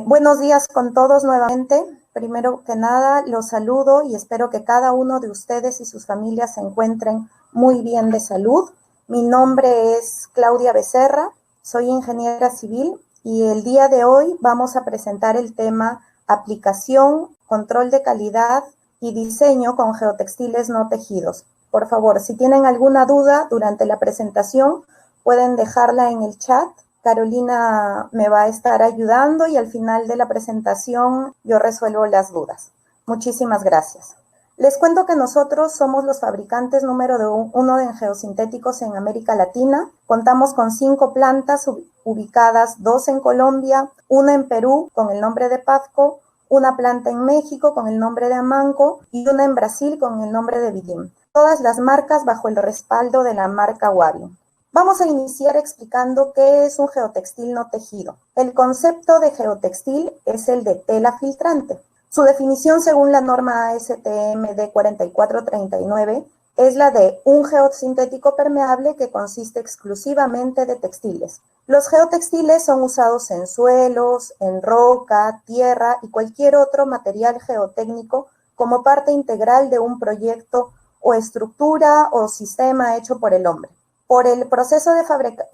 Buenos días con todos nuevamente. Primero que nada, los saludo y espero que cada uno de ustedes y sus familias se encuentren muy bien de salud. Mi nombre es Claudia Becerra, soy ingeniera civil y el día de hoy vamos a presentar el tema aplicación, control de calidad y diseño con geotextiles no tejidos. Por favor, si tienen alguna duda durante la presentación, pueden dejarla en el chat. Carolina me va a estar ayudando y al final de la presentación yo resuelvo las dudas. Muchísimas gracias. Les cuento que nosotros somos los fabricantes número uno de geosintéticos en América Latina. Contamos con 5 plantas ubicadas, 2 en Colombia, una en Perú con el nombre de Pavco, una planta en México con el nombre de Amanco y una en Brasil con el nombre de Vidim. Todas las marcas bajo el respaldo de la marca Wabi. Vamos a iniciar explicando qué es un geotextil no tejido. El concepto de geotextil es el de tela filtrante. Su definición según la norma ASTM D4439 es la de un geosintético permeable que consiste exclusivamente de textiles. Los geotextiles son usados en suelos, en roca, tierra y cualquier otro material geotécnico como parte integral de un proyecto o estructura o sistema hecho por el hombre. Por el proceso de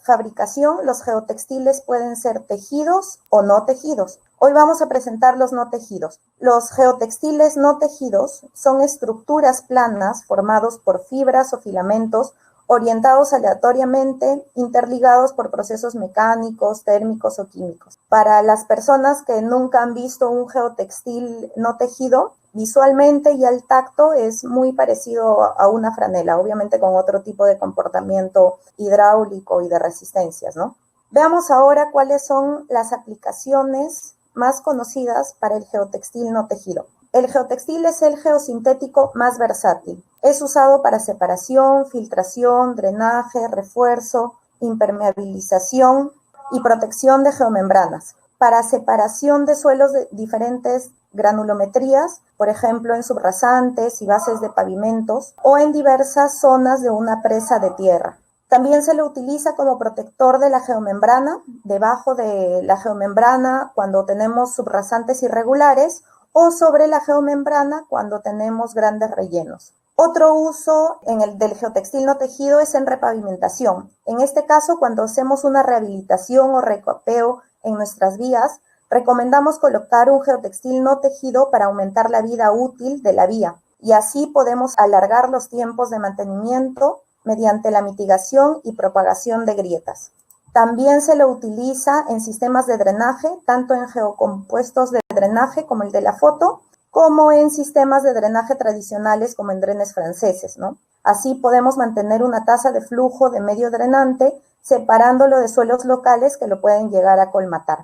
fabricación, los geotextiles pueden ser tejidos o no tejidos. Hoy vamos a presentar los no tejidos. Los geotextiles no tejidos son estructuras planas formados por fibras o filamentos orientados aleatoriamente, interligados por procesos mecánicos, térmicos o químicos. Para las personas que nunca han visto un geotextil no tejido, visualmente y al tacto es muy parecido a una franela, obviamente con otro tipo de comportamiento hidráulico y de resistencias, ¿no? Veamos ahora cuáles son las aplicaciones más conocidas para el geotextil no tejido. El geotextil es el geosintético más versátil. Es usado para separación, filtración, drenaje, refuerzo, impermeabilización y protección de geomembranas. Para separación de suelos de diferentes granulometrías, por ejemplo en subrasantes y bases de pavimentos, o en diversas zonas de una presa de tierra. También se lo utiliza como protector de la geomembrana, debajo de la geomembrana cuando tenemos subrasantes irregulares, o sobre la geomembrana cuando tenemos grandes rellenos. Otro uso del geotextil no tejido es en repavimentación. En este caso, cuando hacemos una rehabilitación o recopeo en nuestras vías, recomendamos colocar un geotextil no tejido para aumentar la vida útil de la vía y así podemos alargar los tiempos de mantenimiento mediante la mitigación y propagación de grietas. También se lo utiliza en sistemas de drenaje, tanto en geocompuestos de drenaje como el de la foto, como en sistemas de drenaje tradicionales como en drenes franceses, ¿no? Así podemos mantener una tasa de flujo de medio drenante, separándolo de suelos locales que lo pueden llegar a colmatar.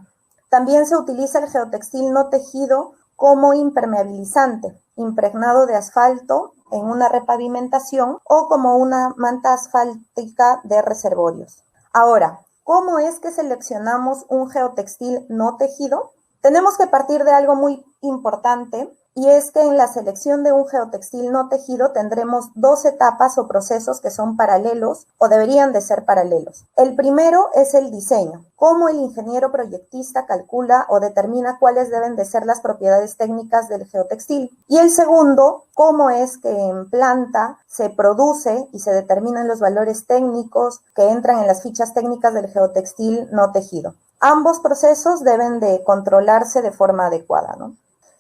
También se utiliza el geotextil no tejido como impermeabilizante, impregnado de asfalto en una repavimentación o como una manta asfáltica de reservorios. Ahora, ¿cómo es que seleccionamos un geotextil no tejido? Tenemos que partir de algo muy importante y es que en la selección de un geotextil no tejido tendremos 2 etapas o procesos que son paralelos o deberían de ser paralelos. El primero es el diseño, cómo el ingeniero proyectista calcula o determina cuáles deben de ser las propiedades técnicas del geotextil. Y el segundo, cómo es que en planta se produce y se determinan los valores técnicos que entran en las fichas técnicas del geotextil no tejido. Ambos procesos deben de controlarse de forma adecuada, ¿no?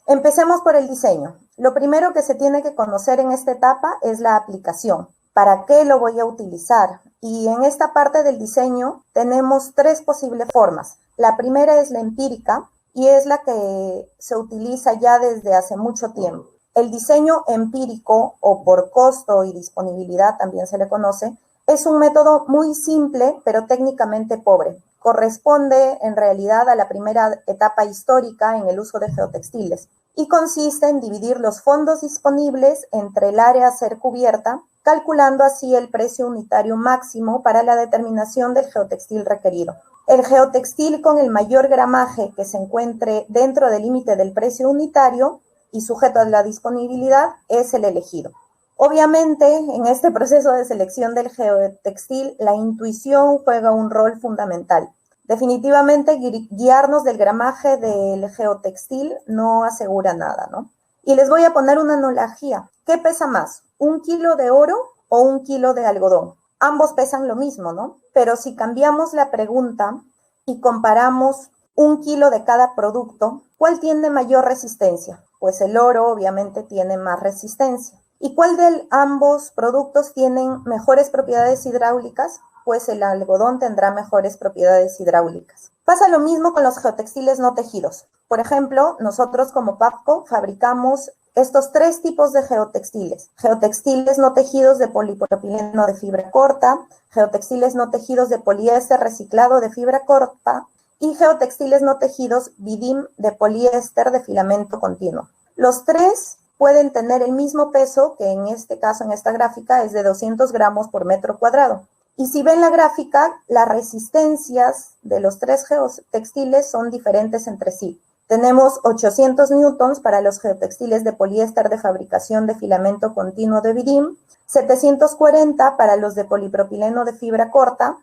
Empecemos por el diseño. Lo primero que se tiene que conocer en esta etapa es la aplicación. ¿Para qué lo voy a utilizar? Y en esta parte del diseño tenemos 3 posibles formas. La primera es la empírica y es la que se utiliza ya desde hace mucho tiempo. El diseño empírico, o por costo y disponibilidad también se le conoce, es un método muy simple pero técnicamente pobre. Corresponde en realidad a la primera etapa histórica en el uso de geotextiles y consiste en dividir los fondos disponibles entre el área a ser cubierta, calculando así el precio unitario máximo para la determinación del geotextil requerido. El geotextil con el mayor gramaje que se encuentre dentro del límite del precio unitario y sujeto a la disponibilidad es el elegido. Obviamente, en este proceso de selección del geotextil, la intuición juega un rol fundamental. Definitivamente guiarnos del gramaje del geotextil no asegura nada, ¿no? Y les voy a poner una analogía. ¿Qué pesa más? ¿Un kilo de oro o un kilo de algodón? Ambos pesan lo mismo, ¿no? Pero si cambiamos la pregunta y comparamos un kilo de cada producto, ¿cuál tiene mayor resistencia? Pues el oro obviamente tiene más resistencia. ¿Y cuál de ambos productos tienen mejores propiedades hidráulicas? Pues el algodón tendrá mejores propiedades hidráulicas. Pasa lo mismo con los geotextiles no tejidos. Por ejemplo, nosotros como PAPCO fabricamos estos 3 tipos de geotextiles. Geotextiles no tejidos de polipropileno de fibra corta, geotextiles no tejidos de poliéster reciclado de fibra corta y geotextiles no tejidos BIDIM de poliéster de filamento continuo. Los 3 pueden tener el mismo peso, que en este caso, en esta gráfica, es de 200 gramos por metro cuadrado. Y si ven la gráfica, las resistencias de los 3 geotextiles son diferentes entre sí. Tenemos 800 newtons para los geotextiles de poliéster de fabricación de filamento continuo de BIDIM, 740 para los de polipropileno de fibra corta.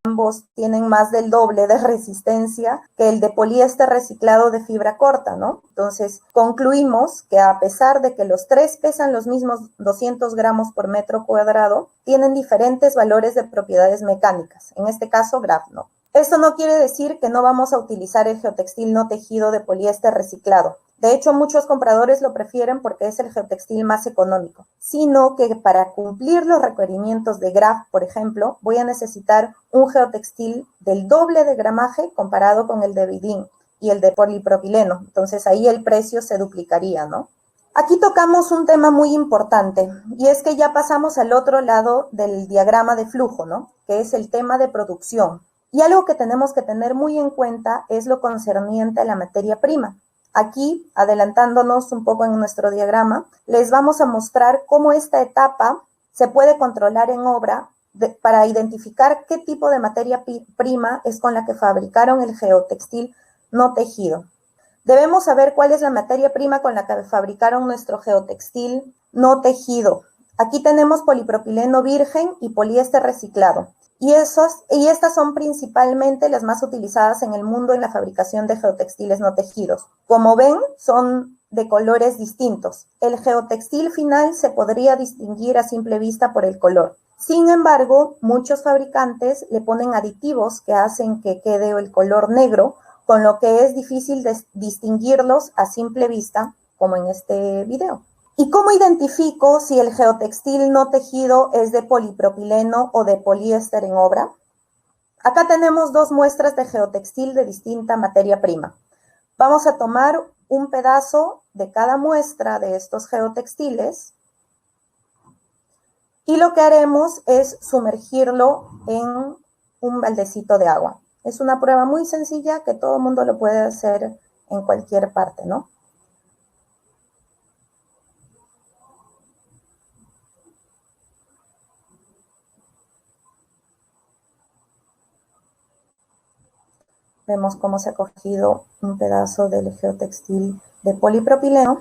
Ambos tienen más del doble de resistencia que el de poliéster reciclado de fibra corta, ¿no? Entonces, concluimos que a pesar de que los 3 pesan los mismos 200 gramos por metro cuadrado, tienen diferentes valores de propiedades mecánicas, en este caso Graf no. Esto no quiere decir que no vamos a utilizar el geotextil no tejido de poliéster reciclado. De hecho, muchos compradores lo prefieren porque es el geotextil más económico, sino que para cumplir los requerimientos de Graf, por ejemplo, voy a necesitar un geotextil del doble de gramaje comparado con el de BIDIM y el de polipropileno. Entonces ahí el precio se duplicaría, ¿no? Aquí tocamos un tema muy importante y es que ya pasamos al otro lado del diagrama de flujo, ¿no? Que es el tema de producción. Y algo que tenemos que tener muy en cuenta es lo concerniente a la materia prima. Aquí, adelantándonos un poco en nuestro diagrama, les vamos a mostrar cómo esta etapa se puede controlar en obra para identificar qué tipo de materia prima es con la que fabricaron el geotextil no tejido. Debemos saber cuál es la materia prima con la que fabricaron nuestro geotextil no tejido. Aquí tenemos polipropileno virgen y poliéster reciclado. Y estas son principalmente las más utilizadas en el mundo en la fabricación de geotextiles no tejidos. Como ven, son de colores distintos. El geotextil final se podría distinguir a simple vista por el color. Sin embargo, muchos fabricantes le ponen aditivos que hacen que quede el color negro, con lo que es difícil distinguirlos a simple vista, como en este video. ¿Y cómo identifico si el geotextil no tejido es de polipropileno o de poliéster en obra? Acá tenemos 2 muestras de geotextil de distinta materia prima. Vamos a tomar un pedazo de cada muestra de estos geotextiles y lo que haremos es sumergirlo en un baldecito de agua. Es una prueba muy sencilla que todo el mundo lo puede hacer en cualquier parte, ¿no? Vemos cómo se ha cogido un pedazo del geotextil de polipropileno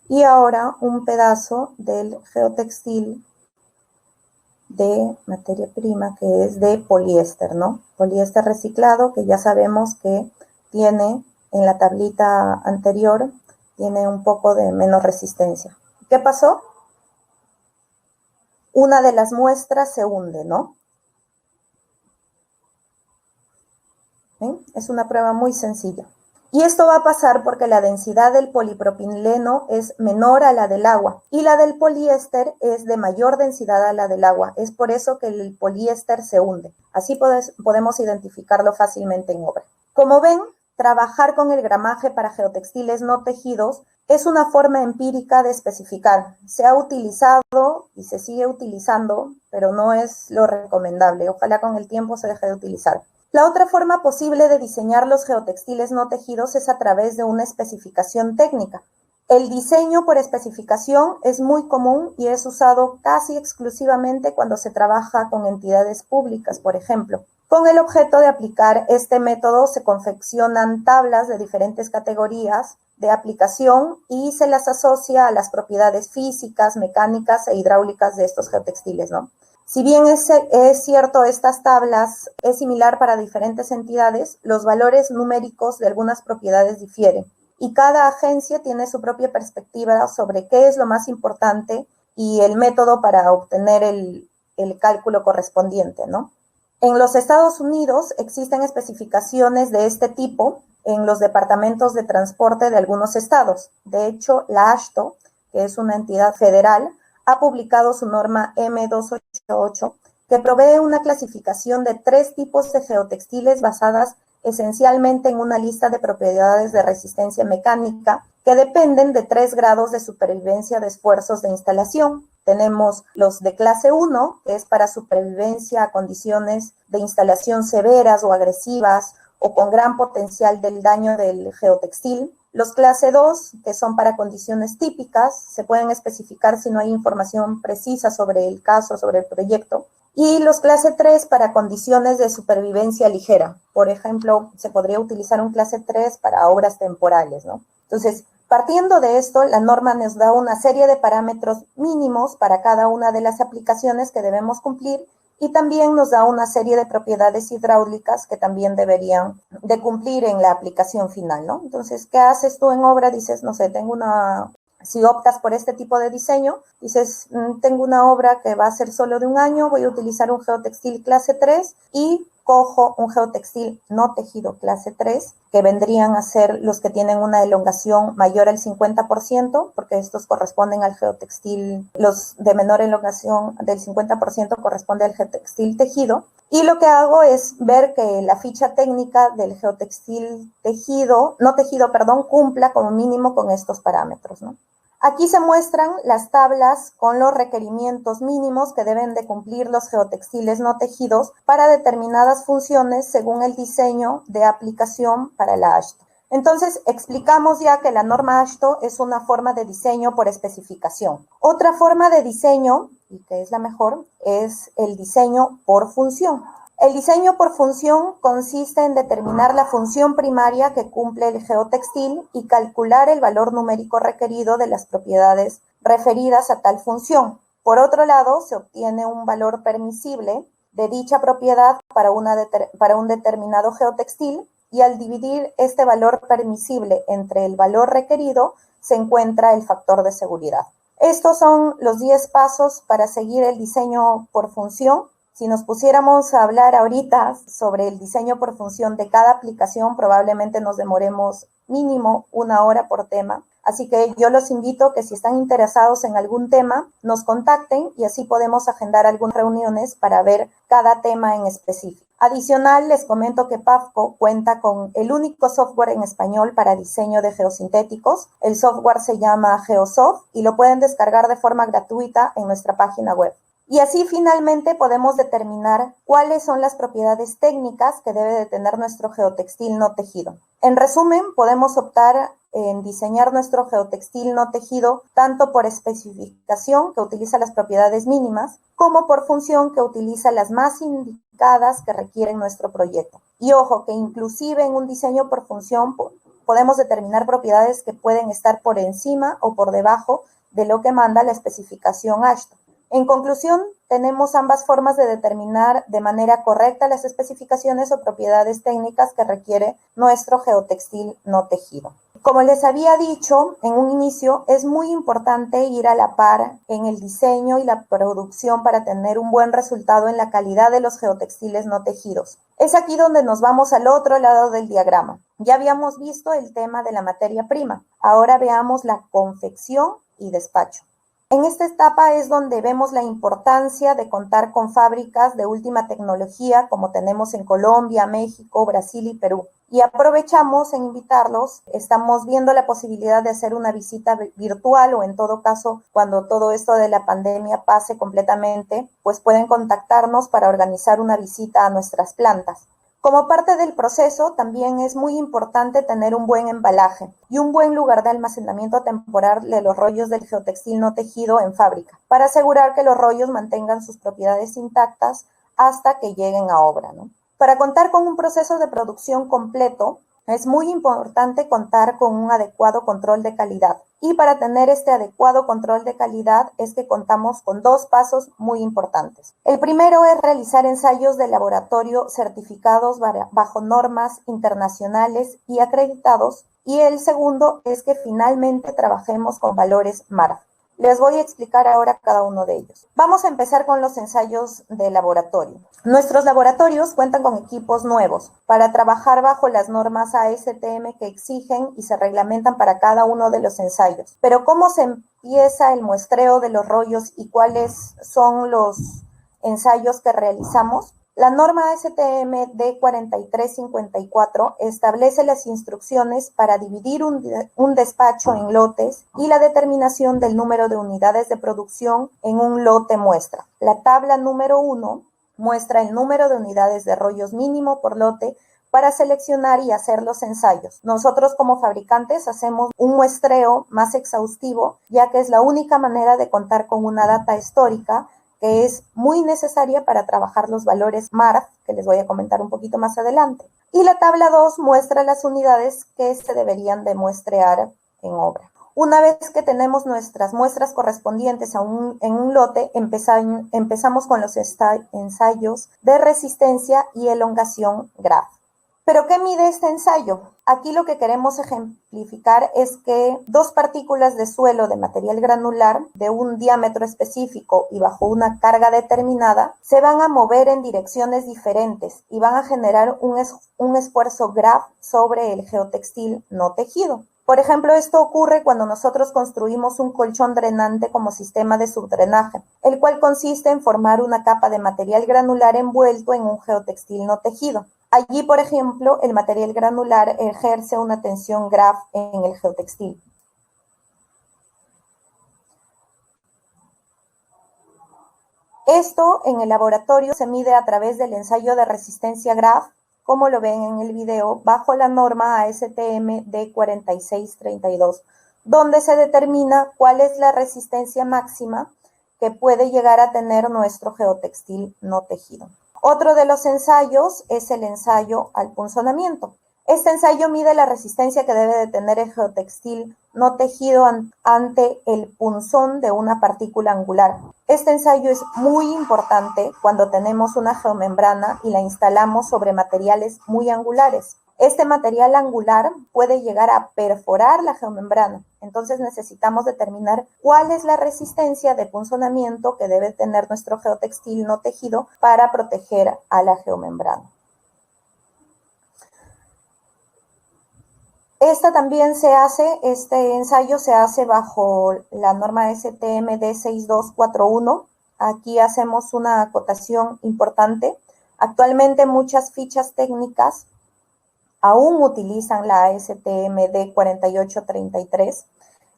y ahora un pedazo del geotextil de materia prima que es de poliéster, ¿no? Poliéster reciclado, que ya sabemos que tiene en la tablita anterior, tiene un poco de menos resistencia. ¿Qué pasó? Una de las muestras se hunde, ¿no? ¿Ven? Es una prueba muy sencilla. Y esto va a pasar porque la densidad del polipropileno es menor a la del agua y la del poliéster es de mayor densidad a la del agua. Es por eso que el poliéster se hunde. Así podemos identificarlo fácilmente en obra. Como ven, trabajar con el gramaje para geotextiles no tejidos es una forma empírica de especificar. Se ha utilizado y se sigue utilizando, pero no es lo recomendable. Ojalá con el tiempo se deje de utilizar. La otra forma posible de diseñar los geotextiles no tejidos es a través de una especificación técnica. El diseño por especificación es muy común y es usado casi exclusivamente cuando se trabaja con entidades públicas, por ejemplo. Con el objeto de aplicar este método se confeccionan tablas de diferentes categorías de aplicación y se las asocia a las propiedades físicas, mecánicas e hidráulicas de estos geotextiles, ¿no? Si bien es cierto, estas tablas es similar para diferentes entidades, los valores numéricos de algunas propiedades difieren y cada agencia tiene su propia perspectiva sobre qué es lo más importante y el método para obtener el cálculo correspondiente, ¿no? En los Estados Unidos existen especificaciones de este tipo en los departamentos de transporte de algunos estados. De hecho, la AASHTO, que es una entidad federal, ha publicado su norma M288, que provee una clasificación de 3 tipos de geotextiles basadas esencialmente en una lista de propiedades de resistencia mecánica que dependen de 3 grados de supervivencia de esfuerzos de instalación. Tenemos los de clase 1, que es para supervivencia a condiciones de instalación severas o agresivas o con gran potencial del daño del geotextil. Los clase 2, que son para condiciones típicas, se pueden especificar si no hay información precisa sobre el caso, sobre el proyecto. Y los clase 3 para condiciones de supervivencia ligera. Por ejemplo, se podría utilizar un clase 3 para obras temporales, ¿no? Entonces, partiendo de esto, la norma nos da una serie de parámetros mínimos para cada una de las aplicaciones que debemos cumplir y también nos da una serie de propiedades hidráulicas que también deberían de cumplir en la aplicación final, ¿no? Entonces, ¿qué haces tú en obra? Dices, no sé, si optas por este tipo de diseño, dices, tengo una obra que va a ser solo de un año, voy a utilizar un geotextil clase 3 y cojo un geotextil no tejido clase 3, que vendrían a ser los que tienen una elongación mayor al 50%, porque estos corresponden al geotextil, los de menor elongación del 50% corresponde al geotextil tejido. Y lo que hago es ver que la ficha técnica del geotextil cumpla como mínimo con estos parámetros, ¿no? Aquí se muestran las tablas con los requerimientos mínimos que deben de cumplir los geotextiles no tejidos para determinadas funciones según el diseño de aplicación para la AASHTO. Entonces, explicamos ya que la norma AASHTO es una forma de diseño por especificación. Otra forma de diseño, y que es la mejor, es el diseño por función. El diseño por función consiste en determinar la función primaria que cumple el geotextil y calcular el valor numérico requerido de las propiedades referidas a tal función. Por otro lado, se obtiene un valor permisible de dicha propiedad para un determinado geotextil y al dividir este valor permisible entre el valor requerido se encuentra el factor de seguridad. Estos son los 10 pasos para seguir el diseño por función. Si nos pusiéramos a hablar ahorita sobre el diseño por función de cada aplicación, probablemente nos demoremos mínimo 1 hora por tema. Así que yo los invito que si están interesados en algún tema, nos contacten y así podemos agendar algunas reuniones para ver cada tema en específico. Adicional, les comento que PAFCO cuenta con el único software en español para diseño de geosintéticos. El software se llama GeoSoft y lo pueden descargar de forma gratuita en nuestra página web. Y así finalmente podemos determinar cuáles son las propiedades técnicas que debe de tener nuestro geotextil no tejido. En resumen, podemos optar en diseñar nuestro geotextil no tejido tanto por especificación, que utiliza las propiedades mínimas, como por función, que utiliza las más indicadas que requieren nuestro proyecto. Y ojo, que inclusive en un diseño por función podemos determinar propiedades que pueden estar por encima o por debajo de lo que manda la especificación AASHTO. En conclusión, tenemos ambas formas de determinar de manera correcta las especificaciones o propiedades técnicas que requiere nuestro geotextil no tejido. Como les había dicho en un inicio, es muy importante ir a la par en el diseño y la producción para tener un buen resultado en la calidad de los geotextiles no tejidos. Es aquí donde nos vamos al otro lado del diagrama. Ya habíamos visto el tema de la materia prima. Ahora veamos la confección y despacho. En esta etapa es donde vemos la importancia de contar con fábricas de última tecnología como tenemos en Colombia, México, Brasil y Perú. Y aprovechamos en invitarlos, estamos viendo la posibilidad de hacer una visita virtual o en todo caso, cuando todo esto de la pandemia pase completamente, pues pueden contactarnos para organizar una visita a nuestras plantas. Como parte del proceso, también es muy importante tener un buen embalaje y un buen lugar de almacenamiento temporal de los rollos del geotextil no tejido en fábrica, para asegurar que los rollos mantengan sus propiedades intactas hasta que lleguen a obra, ¿no? Para contar con un proceso de producción completo, Es muy importante contar con un adecuado control de calidad. Y para tener este adecuado control de calidad es que contamos con dos pasos muy importantes. El primero es realizar ensayos de laboratorio certificados bajo normas internacionales y acreditados. Y el segundo es que finalmente trabajemos con valores MARC. Les voy a explicar ahora cada uno de ellos. Vamos a empezar con los ensayos de laboratorio. Nuestros laboratorios cuentan con equipos nuevos para trabajar bajo las normas ASTM que exigen y se reglamentan para cada uno de los ensayos. Pero ¿cómo se empieza el muestreo de los rollos y cuáles son los ensayos que realizamos? La norma ASTM D4354 establece las instrucciones para dividir un despacho en lotes y la determinación del número de unidades de producción en un lote muestra. La tabla número 1 muestra el número de unidades de rollos mínimo por lote para seleccionar y hacer los ensayos. Nosotros como fabricantes hacemos un muestreo más exhaustivo, ya que es la única manera de contar con una data histórica que es muy necesaria para trabajar los valores MARC, que les voy a comentar un poquito más adelante. Y la tabla 2 muestra las unidades que se deberían de muestrear en obra. Una vez que tenemos nuestras muestras correspondientes en un lote, empezamos con los ensayos de resistencia y elongación graf. ¿Pero qué mide este ensayo? Aquí lo que queremos ejemplificar es que dos partículas de suelo de material granular de un diámetro específico y bajo una carga determinada se van a mover en direcciones diferentes y van a generar un esfuerzo graf sobre el geotextil no tejido. Por ejemplo, esto ocurre cuando nosotros construimos un colchón drenante como sistema de subdrenaje, el cual consiste en formar una capa de material granular envuelto en un geotextil no tejido. Allí, por ejemplo, el material granular ejerce una tensión graf en el geotextil. Esto en el laboratorio se mide a través del ensayo de resistencia graf, como lo ven en el video, bajo la norma ASTM D4632, donde se determina cuál es la resistencia máxima que puede llegar a tener nuestro geotextil no tejido. Otro de los ensayos es el ensayo al punzonamiento. Este ensayo mide la resistencia que debe de tener el geotextil no tejido ante el punzón de una partícula angular. Este ensayo es muy importante cuando tenemos una geomembrana y la instalamos sobre materiales muy angulares. Este material angular puede llegar a perforar la geomembrana. Entonces necesitamos determinar cuál es la resistencia de punzonamiento que debe tener nuestro geotextil no tejido para proteger a la geomembrana. Este ensayo se hace bajo la norma STM D6241. Aquí hacemos una acotación importante. Actualmente muchas fichas técnicas aún utilizan la ASTM D4833.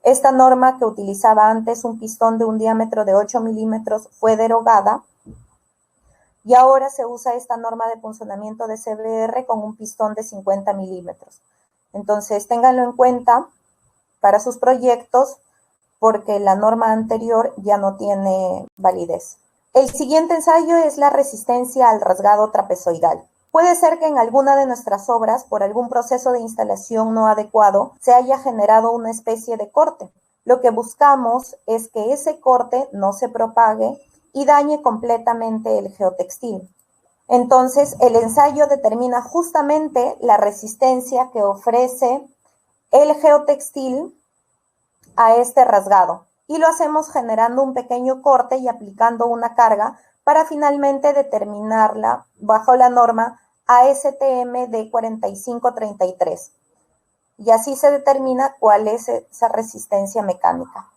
Esta norma, que utilizaba antes un pistón de un diámetro de 8 milímetros, fue derogada y ahora se usa esta norma de punzonamiento de CBR con un pistón de 50 milímetros. Entonces, ténganlo en cuenta para sus proyectos porque la norma anterior ya no tiene validez. El siguiente ensayo es la resistencia al rasgado trapezoidal. Puede ser que en alguna de nuestras obras, por algún proceso de instalación no adecuado, se haya generado una especie de corte. Lo que buscamos es que ese corte no se propague y dañe completamente el geotextil. Entonces, el ensayo determina justamente la resistencia que ofrece el geotextil a este rasgado. Y lo hacemos generando un pequeño corte y aplicando una carga para finalmente determinarla bajo la norma ASTM D4533. Y así se determina cuál es esa resistencia mecánica.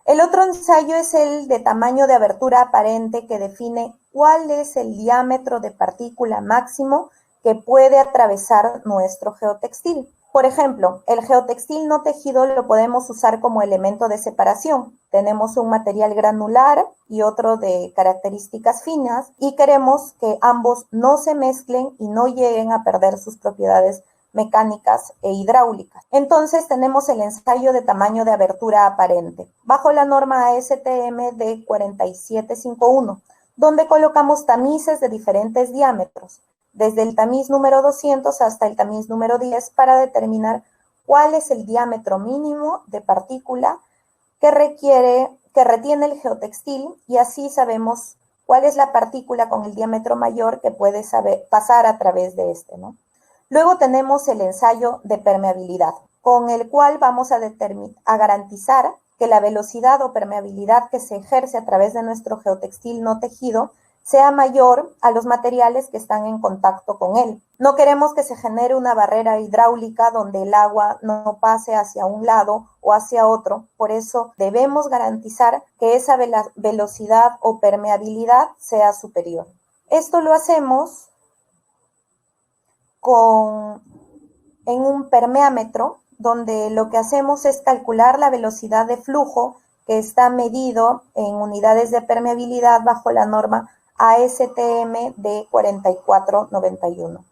El otro ensayo es el de tamaño de abertura aparente, que define cuál es el diámetro de partícula máximo que puede atravesar nuestro geotextil. Por ejemplo, el geotextil no tejido lo podemos usar como elemento de separación. Tenemos un material granular y otro de características finas y queremos que ambos no se mezclen y no lleguen a perder sus propiedades mecánicas e hidráulicas. Entonces tenemos el ensayo de tamaño de abertura aparente bajo la norma ASTM D4751, donde colocamos tamices de diferentes diámetros. desde el tamiz número 200 hasta el tamiz número 10 para determinar cuál es el diámetro mínimo de partícula que retiene el geotextil, y así sabemos cuál es la partícula con el diámetro mayor que puede pasar a través de este, ¿no? Luego tenemos el ensayo de permeabilidad, con el cual vamos a garantizar que la velocidad o permeabilidad que se ejerce a través de nuestro geotextil no tejido sea mayor a los materiales que están en contacto con él. No queremos que se genere una barrera hidráulica donde el agua no pase hacia un lado o hacia otro. Por eso debemos garantizar que esa velocidad o permeabilidad sea superior. Esto lo hacemos en un permeámetro, donde lo que hacemos es calcular la velocidad de flujo que está medido en unidades de permeabilidad bajo la norma ASTM de 4491.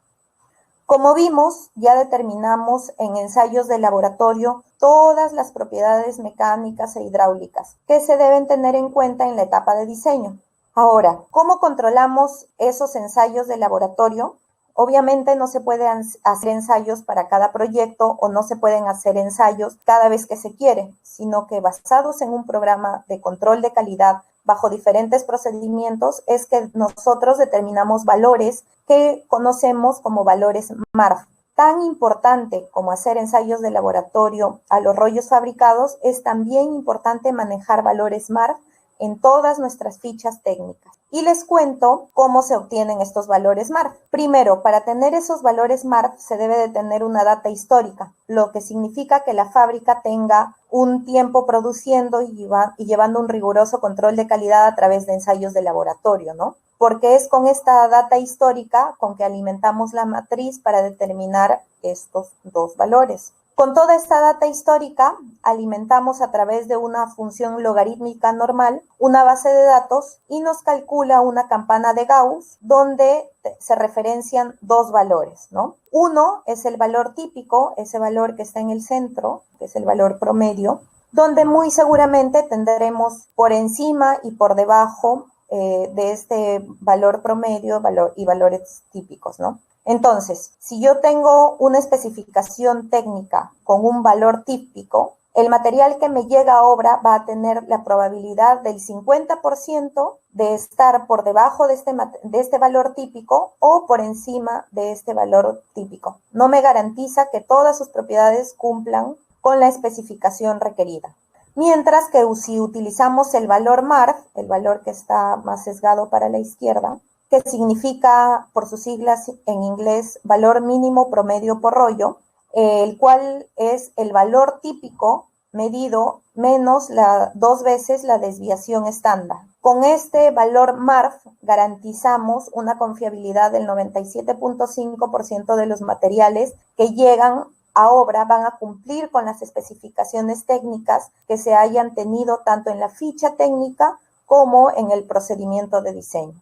Como vimos, ya determinamos en ensayos de laboratorio todas las propiedades mecánicas e hidráulicas que se deben tener en cuenta en la etapa de diseño. Ahora, ¿cómo controlamos esos ensayos de laboratorio? Obviamente no se pueden hacer ensayos para cada proyecto o no se pueden hacer ensayos cada vez que se quiere, sino que basados en un programa de control de calidad bajo diferentes procedimientos es que nosotros determinamos valores que conocemos como valores MARF. Tan importante como hacer ensayos de laboratorio a los rollos fabricados, es también importante manejar valores MARF en todas nuestras fichas técnicas. Y les cuento cómo se obtienen estos valores MARF. Primero, para tener esos valores MARF se debe de tener una data histórica, lo que significa que la fábrica tenga un tiempo produciendo y llevando un riguroso control de calidad a través de ensayos de laboratorio, ¿no? Porque es con esta data histórica con que alimentamos la matriz para determinar estos dos valores. Con toda esta data histórica, alimentamos a través de una función logarítmica normal una base de datos y nos calcula una campana de Gauss donde se referencian dos valores, ¿no? Uno es el valor típico, ese valor que está en el centro, que es el valor promedio, donde muy seguramente tendremos por encima y por debajo de este valor promedio y valores típicos, ¿no? Entonces, si yo tengo una especificación técnica con un valor típico, el material que me llega a obra va a tener la probabilidad del 50% de estar por debajo de este valor típico o por encima de este valor típico. No me garantiza que todas sus propiedades cumplan con la especificación requerida. Mientras que si utilizamos el valor MARF, el valor que está más sesgado para la izquierda, que significa por sus siglas en inglés valor mínimo promedio por rollo, el cual es el valor típico medido menos 2 veces la desviación estándar. Con este valor MARF garantizamos una confiabilidad del 97.5% de los materiales que llegan a obra van a cumplir con las especificaciones técnicas que se hayan tenido tanto en la ficha técnica como en el procedimiento de diseño.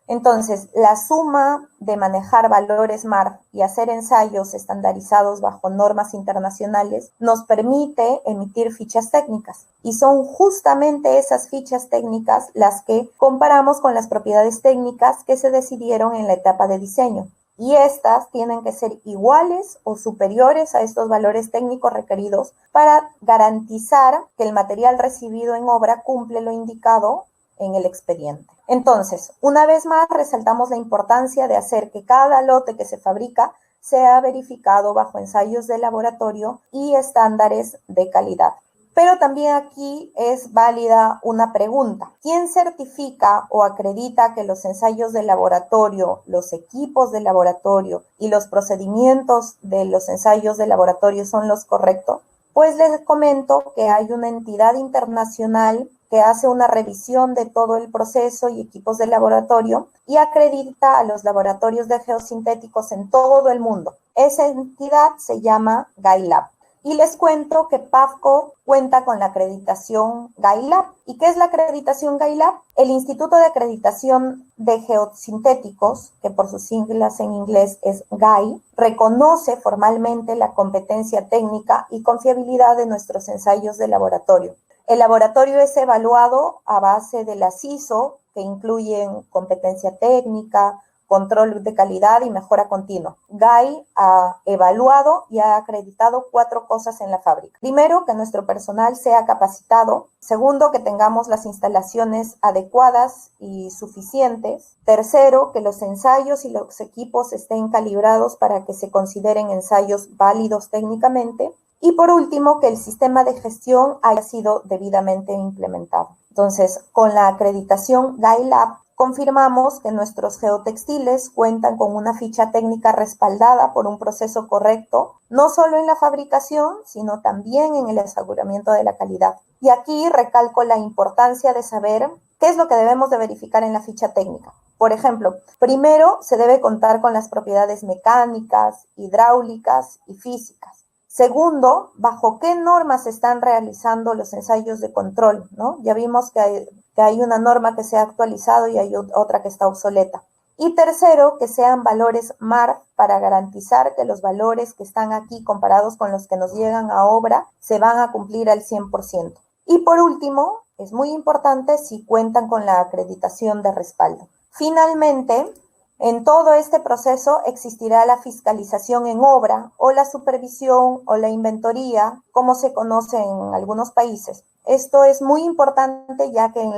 Entonces, la suma de manejar valores MARF y hacer ensayos estandarizados bajo normas internacionales nos permite emitir fichas técnicas. Y son justamente esas fichas técnicas las que comparamos con las propiedades técnicas que se decidieron en la etapa de diseño. Y estas tienen que ser iguales o superiores a estos valores técnicos requeridos para garantizar que el material recibido en obra cumple lo indicado en el expediente. Entonces, una vez más, resaltamos la importancia de hacer que cada lote que se fabrica sea verificado bajo ensayos de laboratorio y estándares de calidad. Pero también aquí es válida una pregunta. ¿Quién certifica o acredita que los ensayos de laboratorio, los equipos de laboratorio y los procedimientos de los ensayos de laboratorio son los correctos? Pues les comento que hay una entidad internacional que hace una revisión de todo el proceso y equipos de laboratorio y acredita a los laboratorios de geosintéticos en todo el mundo. Esa entidad se llama GAILab. Y les cuento que PAFCO cuenta con la acreditación GAILab. ¿Y qué es la acreditación GAILab? El Instituto de Acreditación de Geosintéticos, que por sus siglas en inglés es GAI, reconoce formalmente la competencia técnica y confiabilidad de nuestros ensayos de laboratorio. El laboratorio es evaluado a base de las ISO, que incluyen competencia técnica, control de calidad y mejora continua. GAI ha evaluado y ha acreditado 4 cosas en la fábrica. Primero, que nuestro personal sea capacitado. Segundo, que tengamos las instalaciones adecuadas y suficientes. Tercero, que los ensayos y los equipos estén calibrados para que se consideren ensayos válidos técnicamente. Y por último, que el sistema de gestión haya sido debidamente implementado. Entonces, con la acreditación GAI Lab, confirmamos que nuestros geotextiles cuentan con una ficha técnica respaldada por un proceso correcto, no solo en la fabricación, sino también en el aseguramiento de la calidad. Y aquí recalco la importancia de saber qué es lo que debemos de verificar en la ficha técnica. Por ejemplo, primero se debe contar con las propiedades mecánicas, hidráulicas y físicas. Segundo, ¿bajo qué normas se están realizando los ensayos de control, ¿no? Ya vimos que hay una norma que se ha actualizado y hay otra que está obsoleta. Y tercero, que sean valores MARC para garantizar que los valores que están aquí comparados con los que nos llegan a obra se van a cumplir al 100%. Y por último, es muy importante si cuentan con la acreditación de respaldo. Finalmente, en todo este proceso existirá la fiscalización en obra o la supervisión o la inventoría, como se conoce en algunos países. Esto es muy importante ya que en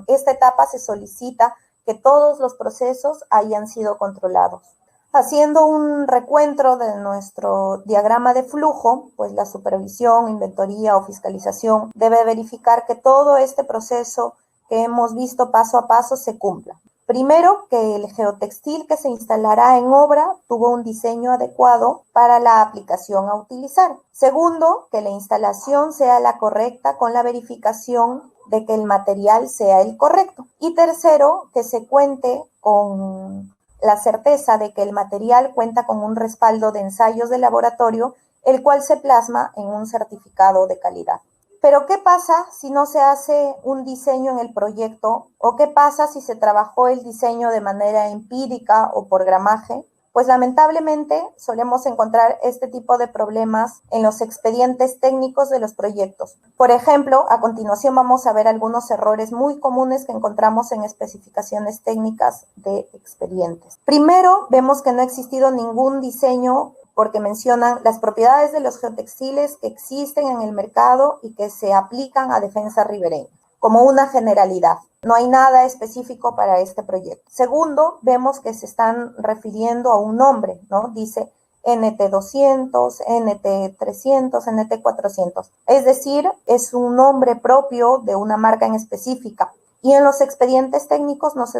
esta etapa se solicita que todos los procesos hayan sido controlados. Haciendo un recuento de nuestro diagrama de flujo, pues la supervisión, inventoría o fiscalización debe verificar que todo este proceso que hemos visto paso a paso se cumpla. Primero, que el geotextil que se instalará en obra tuvo un diseño adecuado para la aplicación a utilizar. Segundo, que la instalación sea la correcta con la verificación de que el material sea el correcto. Y tercero, que se cuente con la certeza de que el material cuenta con un respaldo de ensayos de laboratorio, el cual se plasma en un certificado de calidad. Pero ¿qué pasa si no se hace un diseño en el proyecto? ¿O qué pasa si se trabajó el diseño de manera empírica o por gramaje? Pues lamentablemente solemos encontrar este tipo de problemas en los expedientes técnicos de los proyectos. Por ejemplo, a continuación vamos a ver algunos errores muy comunes que encontramos en especificaciones técnicas de expedientes. Primero, vemos que no ha existido ningún diseño porque mencionan las propiedades de los geotextiles que existen en el mercado y que se aplican a defensa ribereña, como una generalidad. No hay nada específico para este proyecto. Segundo, vemos que se están refiriendo a un nombre, ¿no? Dice NT200, NT300, NT400. Es decir, es un nombre propio de una marca en específica. Y en los expedientes técnicos no se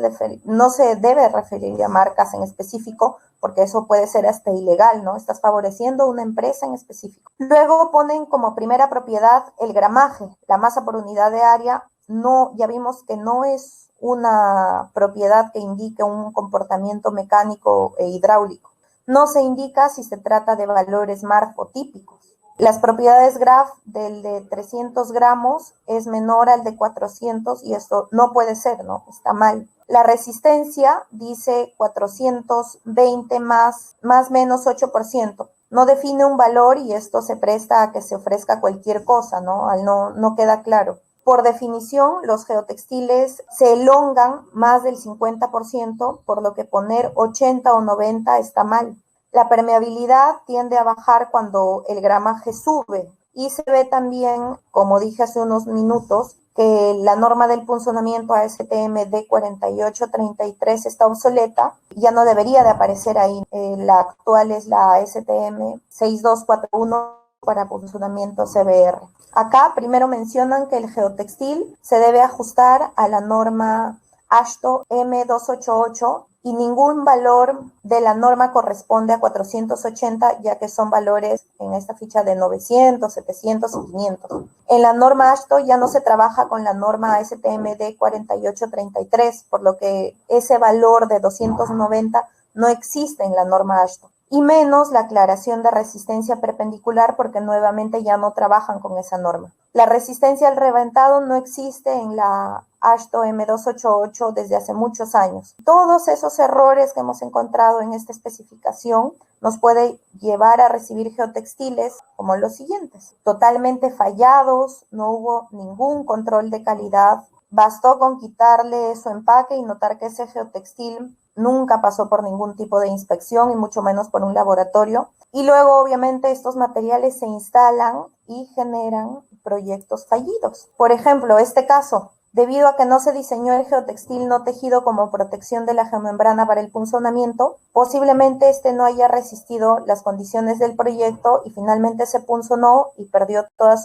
debe referir a marcas en específico, porque eso puede ser hasta ilegal, ¿no? Estás favoreciendo una empresa en específico. Luego ponen como primera propiedad el gramaje, la masa por unidad de área. No, ya vimos que no es una propiedad que indique un comportamiento mecánico e hidráulico. No se indica si se trata de valores morfotípicos. Las propiedades GRAPH del de 300 gramos es menor al de 400 y esto no puede ser, ¿no? Está mal. La resistencia dice 420 más menos 8%. No define un valor y esto se presta a que se ofrezca cualquier cosa, ¿no? No queda claro. Por definición, los geotextiles se elongan más del 50%, por lo que poner 80 o 90 está mal. La permeabilidad tiende a bajar cuando el gramaje sube y se ve también, como dije hace unos minutos, que la norma del punzonamiento ASTM D4833 está obsoleta, ya no debería de aparecer ahí. La actual es la ASTM 6241 para punzonamiento CBR. Acá primero mencionan que el geotextil se debe ajustar a la norma AASHTO M288 y ningún valor de la norma corresponde a 480, ya que son valores en esta ficha de 900, 700 y 500. En la norma AASHTO ya no se trabaja con la norma ASTM D4833, por lo que ese valor de 290 no existe en la norma AASHTO. Y menos la aclaración de resistencia perpendicular porque nuevamente ya no trabajan con esa norma. La resistencia al reventado no existe en la AASHTO M288 desde hace muchos años. Todos esos errores que hemos encontrado en esta especificación nos puede llevar a recibir geotextiles como los siguientes. Totalmente fallados, no hubo ningún control de calidad. Bastó con quitarle su empaque y notar que ese geotextil nunca pasó por ningún tipo de inspección y mucho menos por un laboratorio. Y luego, obviamente, estos materiales se instalan y generan proyectos fallidos. Por ejemplo, este caso, debido a que no se diseñó el geotextil no tejido como protección de la geomembrana para el punzonamiento, posiblemente este no haya resistido las condiciones del proyecto y finalmente se punzonó y perdió toda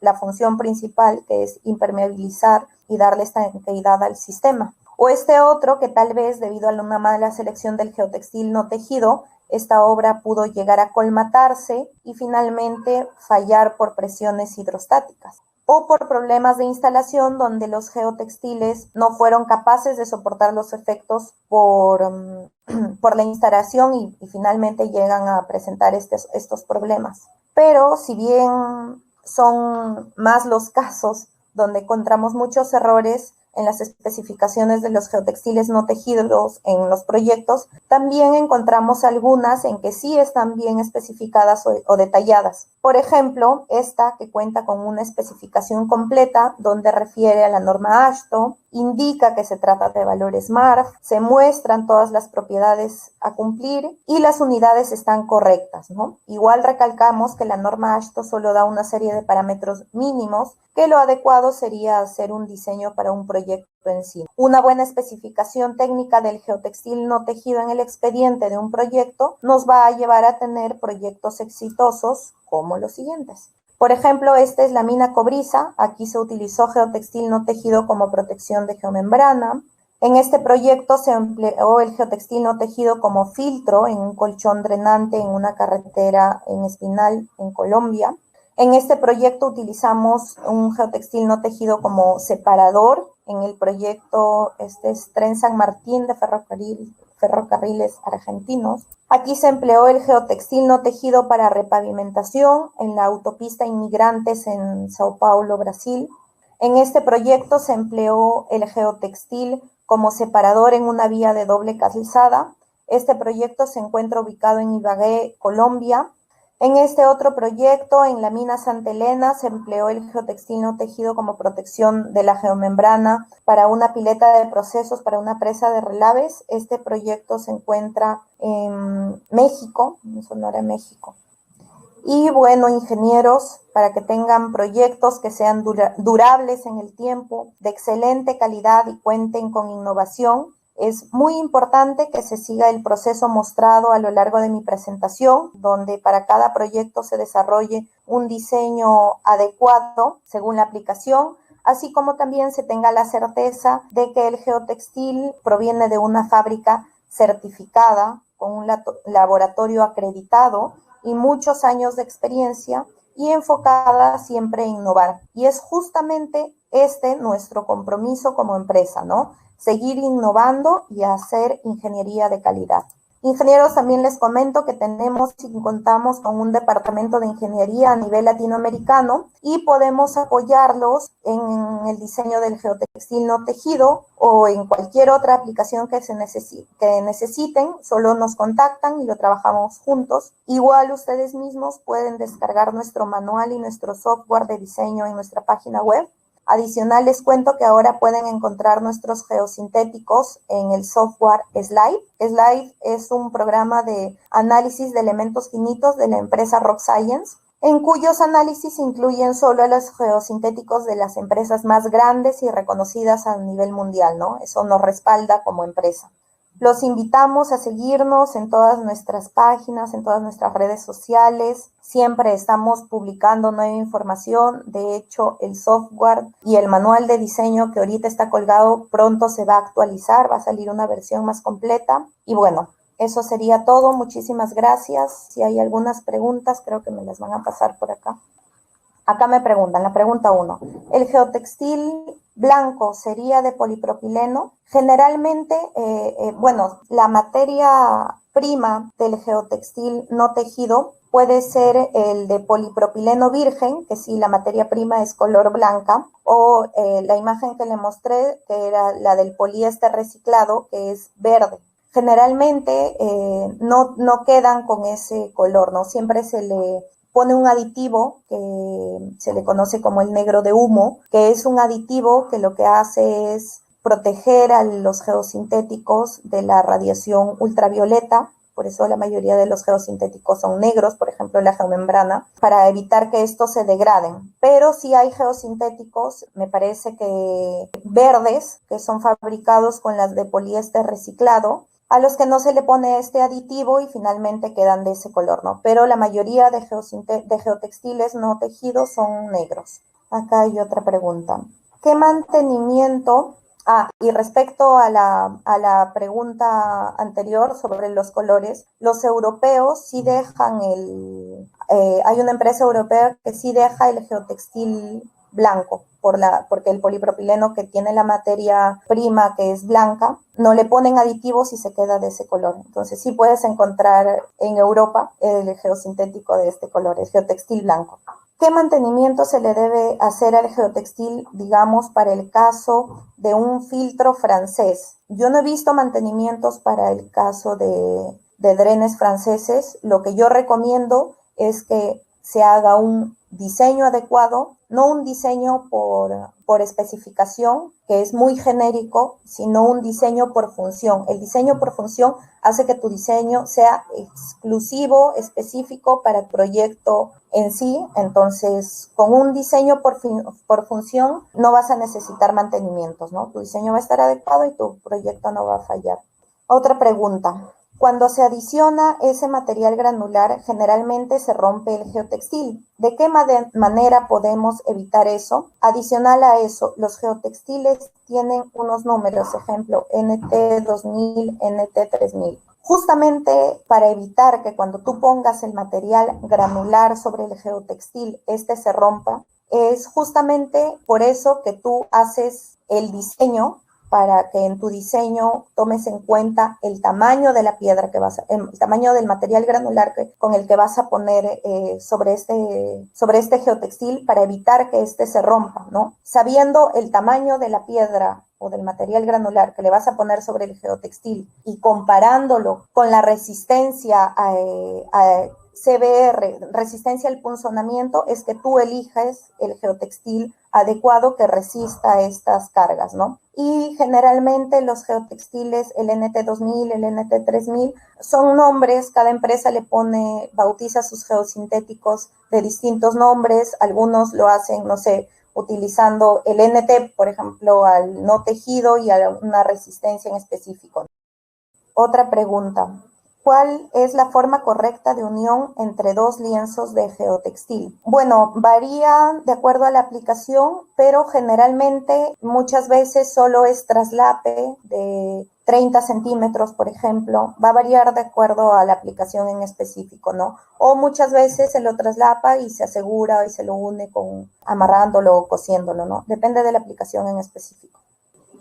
la función principal, que es impermeabilizar y darle estanqueidad al sistema. O este otro que tal vez debido a una mala selección del geotextil no tejido, esta obra pudo llegar a colmatarse y finalmente fallar por presiones hidrostáticas o por problemas de instalación donde los geotextiles no fueron capaces de soportar los efectos por la instalación y finalmente llegan a presentar estos problemas. Pero si bien son más los casos donde encontramos muchos errores en las especificaciones de los geotextiles no tejidos en los proyectos, también encontramos algunas en que sí están bien especificadas o detalladas. Por ejemplo, esta que cuenta con una especificación completa donde refiere a la norma AASHTO, indica que se trata de valores MARF, se muestran todas las propiedades a cumplir y las unidades están correctas, ¿no? Igual recalcamos que la norma AASHTO solo da una serie de parámetros mínimos, que lo adecuado sería hacer un diseño para un proyecto en sí. Una buena especificación técnica del geotextil no tejido en el expediente de un proyecto nos va a llevar a tener proyectos exitosos como los siguientes. Por ejemplo, esta es la mina Cobriza. Aquí se utilizó geotextil no tejido como protección de geomembrana. En este proyecto se empleó el geotextil no tejido como filtro en un colchón drenante en una carretera en Espinal, en Colombia. En este proyecto utilizamos un geotextil no tejido como separador. En el proyecto Tren San Martín de Ferrocarriles Argentinos. Aquí se empleó el geotextil no tejido para repavimentación en la autopista Inmigrantes en Sao Paulo, Brasil. En este proyecto se empleó el geotextil como separador en una vía de doble calzada. Este proyecto se encuentra ubicado en Ibagué, Colombia. En este otro proyecto, en la mina Santa Elena, se empleó el geotextil no tejido como protección de la geomembrana para una pileta de procesos para una presa de relaves. Este proyecto se encuentra en México, en Sonora, México. Y bueno, ingenieros, para que tengan proyectos que sean durables en el tiempo, de excelente calidad y cuenten con innovación, es muy importante que se siga el proceso mostrado a lo largo de mi presentación, donde para cada proyecto se desarrolle un diseño adecuado según la aplicación, así como también se tenga la certeza de que el geotextil proviene de una fábrica certificada, con un laboratorio acreditado y muchos años de experiencia y enfocada siempre en innovar. Y es justamente nuestro compromiso como empresa, ¿no? Seguir innovando y hacer ingeniería de calidad. Ingenieros, también les comento que tenemos y contamos con un departamento de ingeniería a nivel latinoamericano y podemos apoyarlos en el diseño del geotextil no tejido o en cualquier otra aplicación que necesiten, solo nos contactan y lo trabajamos juntos. Igual ustedes mismos pueden descargar nuestro manual y nuestro software de diseño en nuestra página web. Adicional, les cuento que ahora pueden encontrar nuestros geosintéticos en el software Slide. Slide es un programa de análisis de elementos finitos de la empresa Rock Science, en cuyos análisis incluyen solo los geosintéticos de las empresas más grandes y reconocidas a nivel mundial, ¿no? Eso nos respalda como empresa. Los invitamos a seguirnos en todas nuestras páginas, en todas nuestras redes sociales. Siempre estamos publicando nueva información. De hecho, el software y el manual de diseño que ahorita está colgado pronto se va a actualizar, va a salir una versión más completa. Y bueno, eso sería todo. Muchísimas gracias. Si hay algunas preguntas, creo que me las van a pasar por acá. Acá me preguntan, la pregunta 1. ¿El geotextil blanco sería de polipropileno? Generalmente, la materia prima del geotextil no tejido puede ser el de polipropileno virgen, que sí, la materia prima es color blanca, o la imagen que le mostré, que era la del poliéster reciclado, que es verde. Generalmente no quedan con ese color, ¿no? Siempre se le pone un aditivo que se le conoce como el negro de humo, que es un aditivo que lo que hace es proteger a los geosintéticos de la radiación ultravioleta. Por eso la mayoría de los geosintéticos son negros, por ejemplo la geomembrana, para evitar que estos se degraden. Pero sí hay geosintéticos, me parece que verdes, que son fabricados con las de poliéster reciclado, a los que no se le pone este aditivo y finalmente quedan de ese color, ¿no? Pero la mayoría de geotextiles no tejidos son negros. Acá hay otra pregunta. ¿Qué mantenimiento? Y respecto a la pregunta anterior sobre los colores, los europeos sí dejan hay una empresa europea que sí deja el geotextil blanco, porque el polipropileno que tiene la materia prima que es blanca, no le ponen aditivos y se queda de ese color. Entonces sí puedes encontrar en Europa el geosintético de este color, el geotextil blanco. ¿Qué mantenimiento se le debe hacer al geotextil, digamos, para el caso de un filtro francés? Yo no he visto mantenimientos para el caso de drenes franceses. Lo que yo recomiendo es que se haga un diseño adecuado, no un diseño por especificación, que es muy genérico, sino un diseño por función. El diseño por función hace que tu diseño sea exclusivo, específico para el proyecto en sí. Entonces, con un diseño por función no vas a necesitar mantenimientos, ¿no? Tu diseño va a estar adecuado y tu proyecto no va a fallar. Otra pregunta. Cuando se adiciona ese material granular, generalmente se rompe el geotextil. ¿De qué manera podemos evitar eso? Adicional a eso, los geotextiles tienen unos números, ejemplo, NT2000, NT3000. Justamente para evitar que cuando tú pongas el material granular sobre el geotextil, este se rompa, es justamente por eso que tú haces el diseño, para que en tu diseño tomes en cuenta el tamaño de la piedra el tamaño del material granular con el que vas a poner sobre este geotextil, para evitar que este se rompa, ¿no? Sabiendo el tamaño de la piedra o del material granular que le vas a poner sobre el geotextil y comparándolo con la resistencia a CBR, resistencia al punzonamiento, es que tú eliges el geotextil adecuado que resista estas cargas, ¿no? Y generalmente los geotextiles, el NT2000, el NT3000, son nombres, cada empresa bautiza sus geosintéticos de distintos nombres. Algunos lo hacen, no sé, utilizando el NT, por ejemplo, al no tejido y a una resistencia en específico. Otra pregunta. ¿Cuál es la forma correcta de unión entre dos lienzos de geotextil? Bueno, varía de acuerdo a la aplicación, pero generalmente muchas veces solo es traslape de 30 centímetros, por ejemplo. Va a variar de acuerdo a la aplicación en específico, ¿no? O muchas veces se lo traslapa y se asegura y se lo une amarrándolo o cosiéndolo, ¿no? Depende de la aplicación en específico.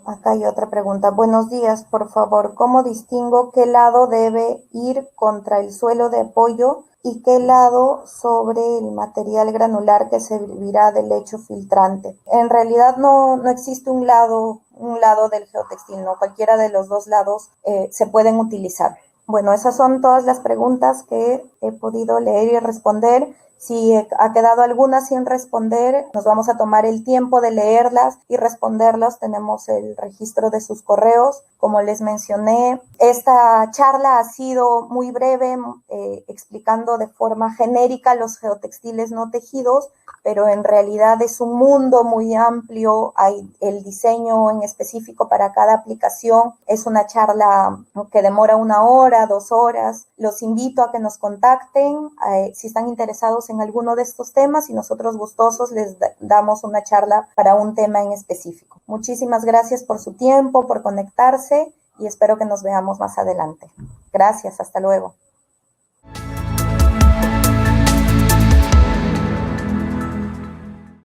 Acá hay otra pregunta. Buenos días, por favor. ¿Cómo distingo qué lado debe ir contra el suelo de apoyo y qué lado sobre el material granular que servirá de lecho filtrante? En realidad no existe un lado del geotextil, ¿no? Cualquiera de los dos lados se pueden utilizar. Bueno, esas son todas las preguntas que he podido leer y responder. Si ha quedado alguna sin responder, nos vamos a tomar el tiempo de leerlas y responderlas. Tenemos el registro de sus correos. Como les mencioné, esta charla ha sido muy breve, explicando de forma genérica los geotextiles no tejidos, pero en realidad es un mundo muy amplio. Hay el diseño en específico para cada aplicación. Es una charla que demora 1 hora, 2 horas. Los invito a que nos contacten si están interesados en alguno de estos temas y nosotros gustosos les damos una charla para un tema en específico. Muchísimas gracias por su tiempo, por conectarse y espero que nos veamos más adelante. Gracias, hasta luego.